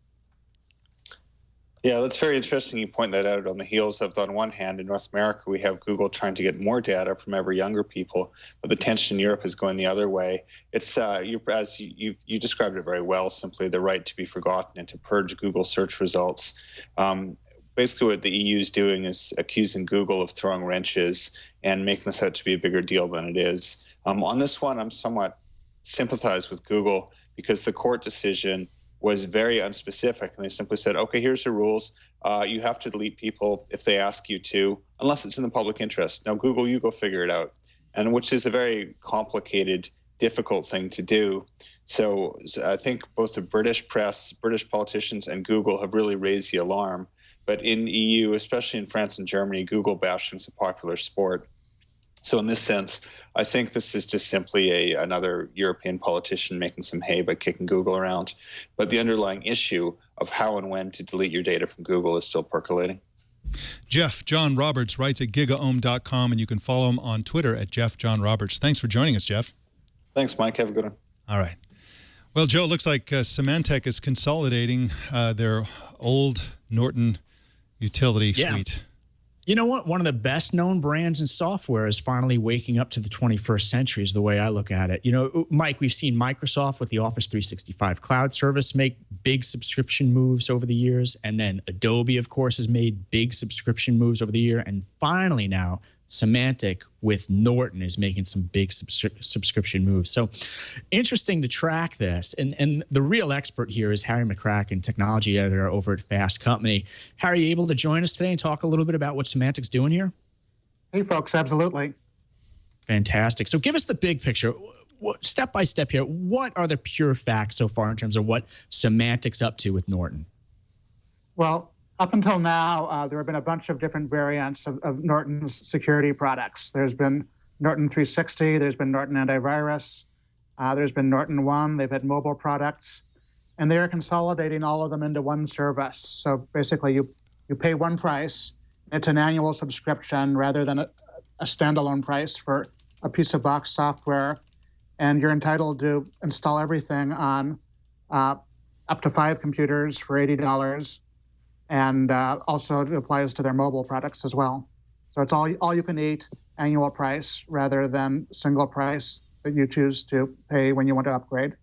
Yeah, that's very interesting you point that out on the heels of, on one hand, in North America, we have Google trying to get more data from ever younger people, but the tension in Europe is going the other way. It's, as you described it very well, simply the right to be forgotten and to purge Google search results. Basically what the EU is doing is accusing Google of throwing wrenches and making this out to be a bigger deal than it is. On this one, I'm somewhat sympathized with Google because the court decision was very unspecific, and they simply said, okay, here's the rules. You have to delete people if they ask you to, unless it's in the public interest. Now, Google, you go figure it out, and which is a very complicated, difficult thing to do. So I think both the British press, British politicians, and Google have really raised the alarm. But in EU, especially in France and Germany, Google bashing is a popular sport. So in this sense, I think this is just simply another European politician making some hay by kicking Google around. But the underlying issue of how and when to delete your data from Google is still percolating. John Roberts writes at gigaohm.com, and you can follow him on Twitter at JeffJohnRoberts. Thanks for joining us, Jeff. Thanks, Mike. Have a good one. All right. Well, Joe, it looks like Symantec is consolidating their old Norton utility suite. You know what? One of the best known brands in software is finally waking up to the 21st century is the way I look at it. You know, Mike, we've seen Microsoft with the Office 365 cloud service make big subscription moves over the years. And then Adobe, of course, has made big subscription moves over the year. And finally now, Symantec with Norton is making some big subscription moves. So interesting to track this. And the real expert here is Harry McCracken, technology editor over at Fast Company. Harry, are you able to join us today and talk a little bit about what Symantec's doing here? Hey, folks, absolutely. Fantastic. So give us the big picture. Step by step here, what are the pure facts so far in terms of what Symantec's up to with Norton? Well, up until now, there have been a bunch of different variants of Norton's security products. There's been Norton 360, there's been Norton Antivirus, there's been Norton One, they've had mobile products, and they're consolidating all of them into one service. So basically, you pay one price, it's an annual subscription rather than a standalone price for a piece of box software, and you're entitled to install everything on up to 5 computers for $80. And also it applies to their mobile products as well. So it's all you can eat annual price rather than single price that you choose to pay when you want to upgrade.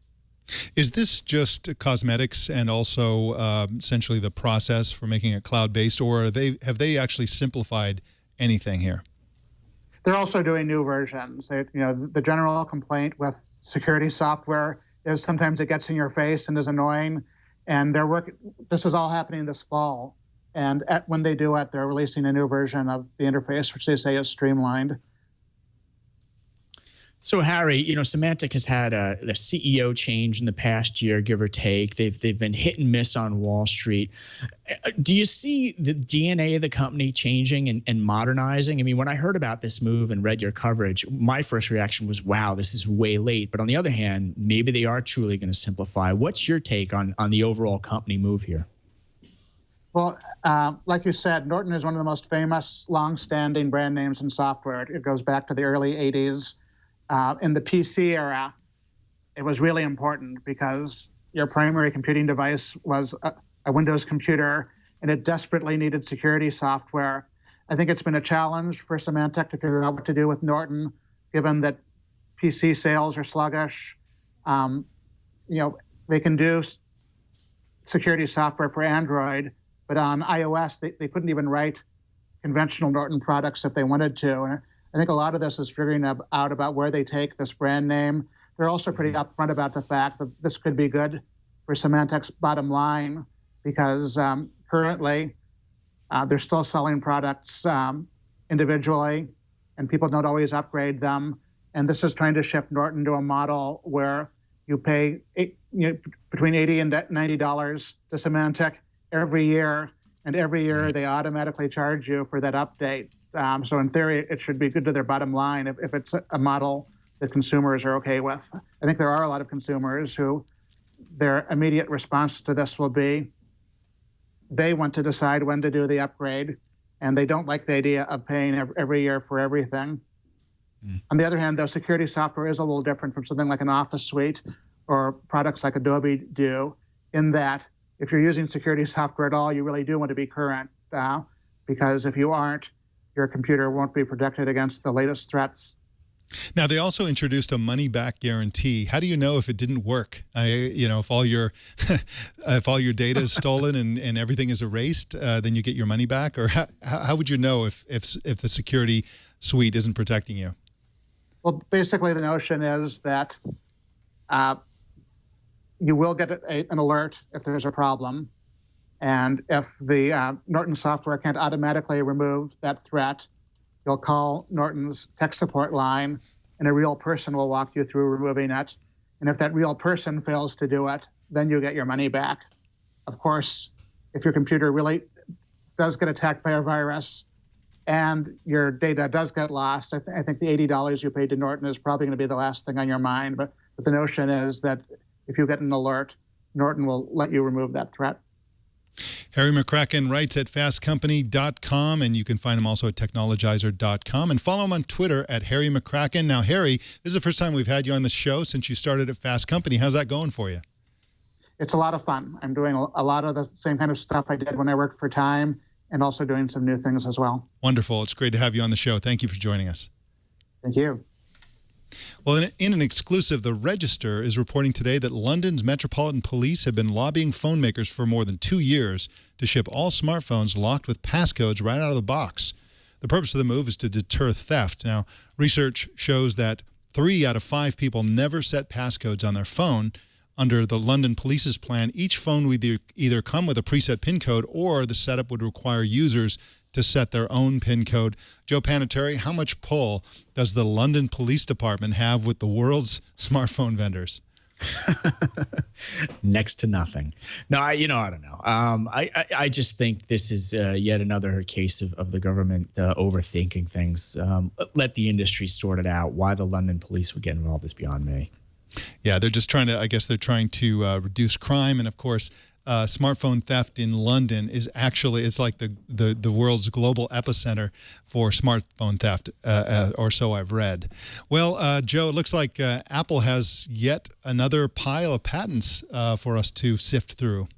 Is this just cosmetics and also essentially the process for making it cloud-based, or have they actually simplified anything here? They're also doing new versions. The general complaint with security software is sometimes it gets in your face and is annoying. And this is all happening this fall. And when they do it, they're releasing a new version of the interface, which they say is streamlined. So, Harry, Symantec has had a CEO change in the past year, give or take. They've been hit and miss on Wall Street. Do you see the DNA of the company changing and modernizing? I mean, when I heard about this move and read your coverage, my first reaction was, wow, this is way late. But on the other hand, maybe they are truly going to simplify. What's your take on the overall company move here? Well, like you said, Norton is one of the most famous, long-standing brand names in software. It goes back to the early 80s. In the PC era, it was really important because your primary computing device was a Windows computer, and it desperately needed security software. I think it's been a challenge for Symantec to figure out what to do with Norton, given that PC sales are sluggish. They can do security software for Android, but on iOS, they couldn't even write conventional Norton products if they wanted to. And I think a lot of this is figuring out about where they take this brand name. They're also pretty upfront about the fact that this could be good for Symantec's bottom line because currently they're still selling products individually and people don't always upgrade them. And this is trying to shift Norton to a model where you pay between $80 and $90 to Symantec every year, and every year they automatically charge you for that update. So in theory, it should be good to their bottom line if it's a model that consumers are okay with. I think there are a lot of consumers who their immediate response to this will be they want to decide when to do the upgrade, and they don't like the idea of paying every year for everything. On the other hand, though, security software is a little different from something like an Office suite or products like Adobe do, in that if you're using security software at all, you really do want to be current, because if you aren't, your computer won't be protected against the latest threats. Now, they also introduced a money-back guarantee. How do you know if it didn't work? If all your if all your data is stolen and everything is erased, then you get your money back? Or how would you know if the security suite isn't protecting you? Well, basically, the notion is that you will get an alert if there's a problem. And if the Norton software can't automatically remove that threat, you'll call Norton's tech support line, and a real person will walk you through removing it. And if that real person fails to do it, then you get your money back. Of course, if your computer really does get attacked by a virus and your data does get lost, I think the $80 you paid to Norton is probably going to be the last thing on your mind. But the notion is that if you get an alert, Norton will let you remove that threat. Harry McCracken writes at fastcompany.com, and you can find him also at technologizer.com, and follow him on Twitter at Harry McCracken. Now, Harry, this is the first time we've had you on the show since you started at Fast Company. How's that going for you? It's a lot of fun. I'm doing a lot of the same kind of stuff I did when I worked for Time, and also doing some new things as well. Wonderful. It's great to have you on the show. Thank you for joining us. Thank you. Well, in an exclusive, The Register is reporting today that London's Metropolitan Police have been lobbying phone makers for more than 2 years to ship all smartphones locked with passcodes right out of the box. The purpose of the move is to deter theft. Now, research shows that 3 out of 5 people never set passcodes on their phone. Under the London Police's plan, each phone would either come with a preset PIN code, or the setup would require users to set their own PIN code. Joe Panettieri, how much pull does the London Police Department have with the world's smartphone vendors? Next to nothing. No, I don't know. I just think this is yet another case of the government overthinking things. Let the industry sort it out. Why the London police would get involved is beyond me. Yeah, they're just trying to, reduce crime. And of course, smartphone theft in London is actually, it's like the world's global epicenter for smartphone theft, or so I've read. Well, Joe, it looks like Apple has yet another pile of patents for us to sift through.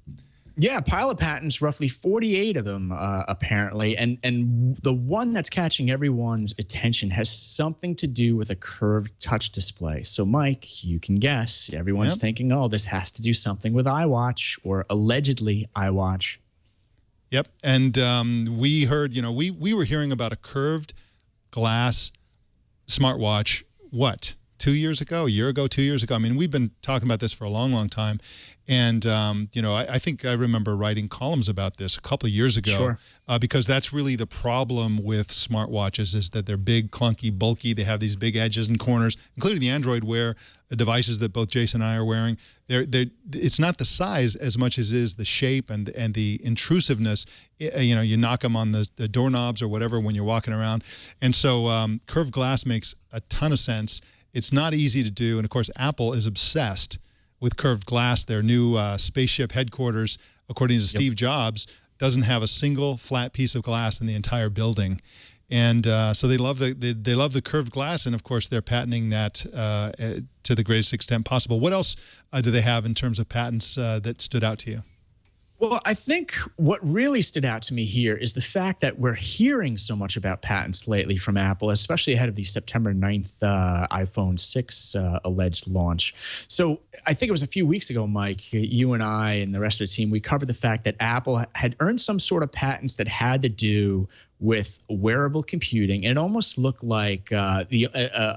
Yeah, pile of patents, roughly 48 of them, apparently. And the one that's catching everyone's attention has something to do with a curved touch display. So, Mike, you can guess. Everyone's thinking, oh, this has to do something with iWatch, or allegedly iWatch. Yep. And we heard, we were hearing about a curved glass smartwatch, what, 2 years ago, a year ago, 2 years ago? I mean, we've been talking about this for a long, long time. And, I think I remember writing columns about this a couple of years ago. Sure. Because that's really the problem with smartwatches, is that they're big, clunky, bulky. They have these big edges and corners, including the Android Wear devices that both Jason and I are wearing. It's not the size as much as is the shape and the intrusiveness. You knock them on the doorknobs or whatever when you're walking around. And so curved glass makes a ton of sense. It's not easy to do. And, of course, Apple is obsessed with curved glass. Their new spaceship headquarters, according to Steve Jobs, doesn't have a single flat piece of glass in the entire building. And so they love the curved glass, and of course they're patenting that to the greatest extent possible. What else do they have in terms of patents that stood out to you? Well, I think what really stood out to me here is the fact that we're hearing so much about patents lately from Apple, especially ahead of the September 9th iPhone 6 alleged launch. So I think it was a few weeks ago, Mike, you and I and the rest of the team, we covered the fact that Apple had earned some sort of patents that had to do with wearable computing. It almost looked like a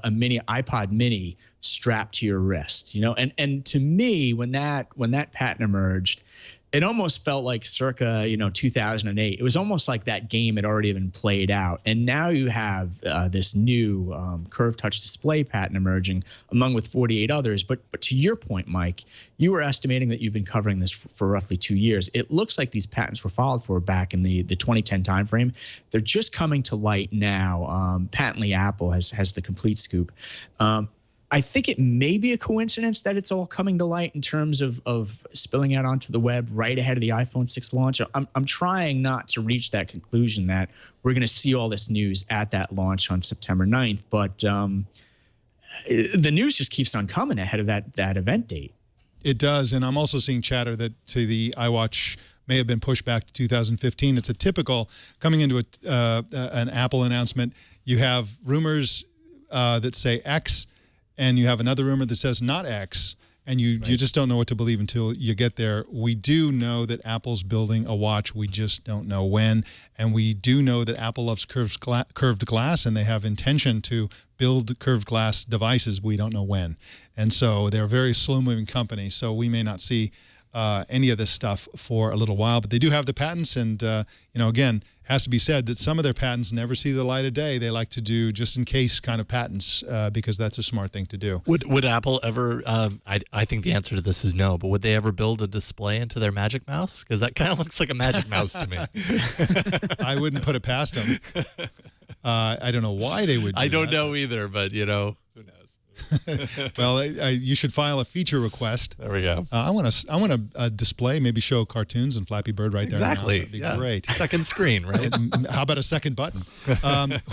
mini iPod mini strapped to your wrist, and to me, when that patent emerged, it almost felt like circa 2008. It was almost like that game had already been played out, and now you have this new curved touch display patent emerging along with 48 others. But to your point, Mike, you were estimating that you've been covering this for roughly 2 years. It looks like these patents were filed for back in the 2010 timeframe. They're just coming to light now. Patently, Apple has the complete scoop. I think it may be a coincidence that it's all coming to light in terms of spilling out onto the web right ahead of the iPhone 6 launch. I'm trying not to reach that conclusion that we're going to see all this news at that launch on September 9th, but the news just keeps on coming ahead of that event date. It does, and I'm also seeing chatter that the iWatch may have been pushed back to 2015. It's a typical coming into an Apple announcement. You have rumors that say X, and you have another rumor that says not X, and you just don't know what to believe until you get there. We do know that Apple's building a watch. We just don't know when, and we do know that Apple loves curved glass, and they have intention to build curved glass devices. We don't know when, and so they're a very slow-moving company, so we may not see any of this stuff for a little while, but they do have the patents, and again, has to be said that some of their patents never see the light of day. They like to do just in case kind of patents because that's a smart thing to do. Would Apple ever? I think the answer to this is no. But would they ever build a display into their Magic Mouse? Because that kind of looks like a Magic Mouse to me. I wouldn't put it past them. I don't know why they would. I don't know either, but who knows? Well, you should file a feature request. There we go. I want to display, maybe show cartoons and Flappy Bird right there. Exactly. That'd be great. Second screen, right? How about a second button?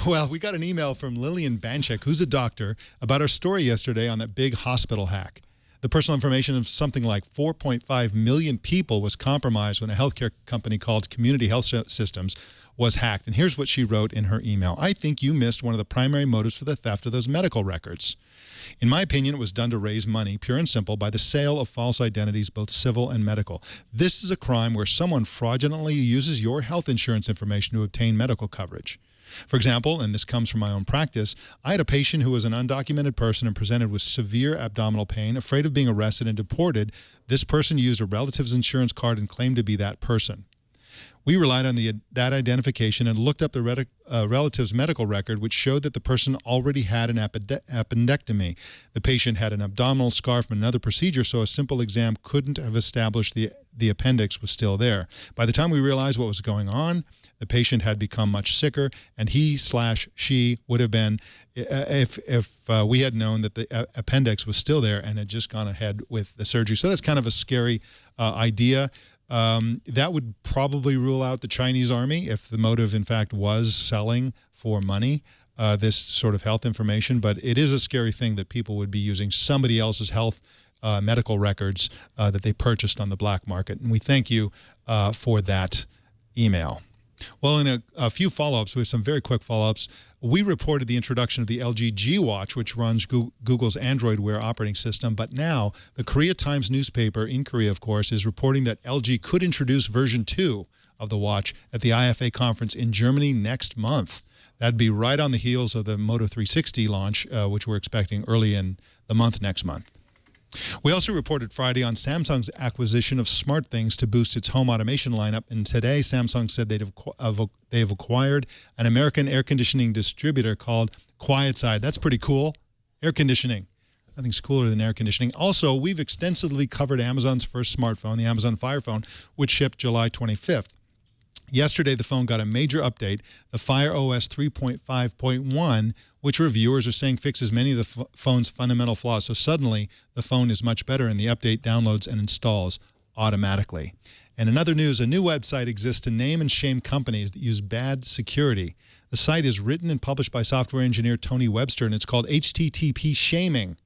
Well, we got an email from Lillian Banchik, who's a doctor, about our story yesterday on that big hospital hack. The personal information of something like 4.5 million people was compromised when a healthcare company called Community Health Systems was hacked. And here's what she wrote in her email. I think you missed one of the primary motives for the theft of those medical records. In my opinion, it was done to raise money, pure and simple, by the sale of false identities, both civil and medical. This is a crime where someone fraudulently uses your health insurance information to obtain medical coverage. For example, and this comes from my own practice, I had a patient who was an undocumented person and presented with severe abdominal pain, afraid of being arrested and deported. This person used a relative's insurance card and claimed to be that person. We relied on that identification and looked up the relative's medical record, which showed that the person already had an appendectomy. The patient had an abdominal scar from another procedure, so a simple exam couldn't have established the appendix was still there. By the time we realized what was going on, the patient had become much sicker, and he/she would have been if we had known that the appendix was still there and had just gone ahead with the surgery. So that's kind of a scary idea. That would probably rule out the Chinese army if the motive, in fact, was selling for money, this sort of health information. But it is a scary thing that people would be using somebody else's health medical records that they purchased on the black market. And we thank you for that email. Well, in a few follow-ups, we have some very quick follow-ups. We reported the introduction of the LG G Watch, which runs Google's Android Wear operating system. But now, the Korea Times newspaper in Korea, of course, is reporting that LG could introduce version 2 of the watch at the IFA conference in Germany next month. That'd be right on the heels of the Moto 360 launch, which we're expecting early in the month next month. We also reported Friday on Samsung's acquisition of SmartThings to boost its home automation lineup. And today, Samsung said they've acquired an American air conditioning distributor called QuietSide. That's pretty cool. Air conditioning. Nothing's cooler than air conditioning. Also, we've extensively covered Amazon's first smartphone, the Amazon Fire Phone, which shipped July 25th. Yesterday, the phone got a major update, the Fire OS 3.5.1, which reviewers are saying fixes many of the phone's fundamental flaws. So suddenly, the phone is much better, and the update downloads and installs automatically. And in other news, a new website exists to name and shame companies that use bad security. The site is written and published by software engineer Tony Webster, and it's called HTTP Shaming.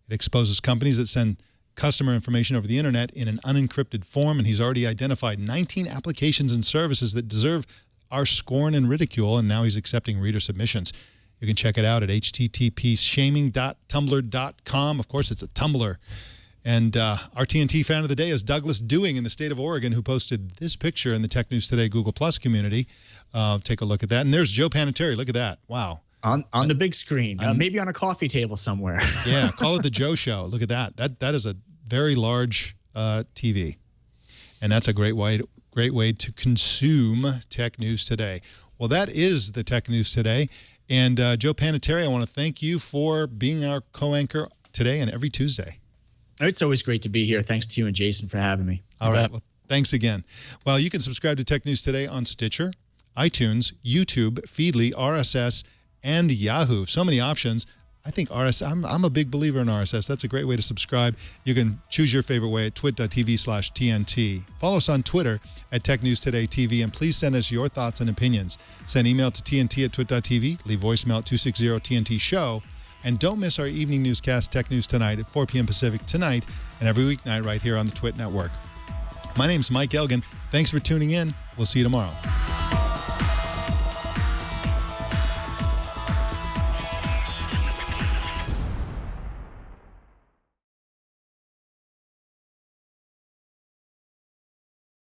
It exposes companies that send customer information over the internet in an unencrypted form, and he's already identified 19 applications and services that deserve our scorn and ridicule, and now he's accepting reader submissions. You can check it out at http://shaming.tumblr.com. Of course, it's a Tumblr. And our TNT fan of the day is Douglas Dewing in the state of Oregon, who posted this picture in the Tech News Today Google Plus community. Take a look at that. And there's Joe Panettieri. Look at that. Wow. On the big screen, maybe on a coffee table somewhere. Yeah, call it the Joe Show. Look at that. That is a very large TV, and that's a great way to consume Tech News Today. Well, that is the Tech News Today, and Joe Panettieri, I want to thank you for being our co-anchor today and every Tuesday. It's always great to be here. Thanks to you and Jason for having me. All right. Well, thanks again. Well, you can subscribe to Tech News Today on Stitcher, iTunes, YouTube, Feedly, RSS, and Yahoo. So many options. I think RSS, I'm a big believer in RSS. That's a great way to subscribe. You can choose your favorite way at twit.tv/TNT. Follow us on Twitter at Tech News Today TV, and please send us your thoughts and opinions. Send email to TNT@twit.tv, leave voicemail at 260-TNT-SHOW, and don't miss our evening newscast, Tech News Tonight, at 4 p.m. Pacific tonight and every weeknight right here on the Twit Network. My name's Mike Elgan. Thanks for tuning in. We'll see you tomorrow.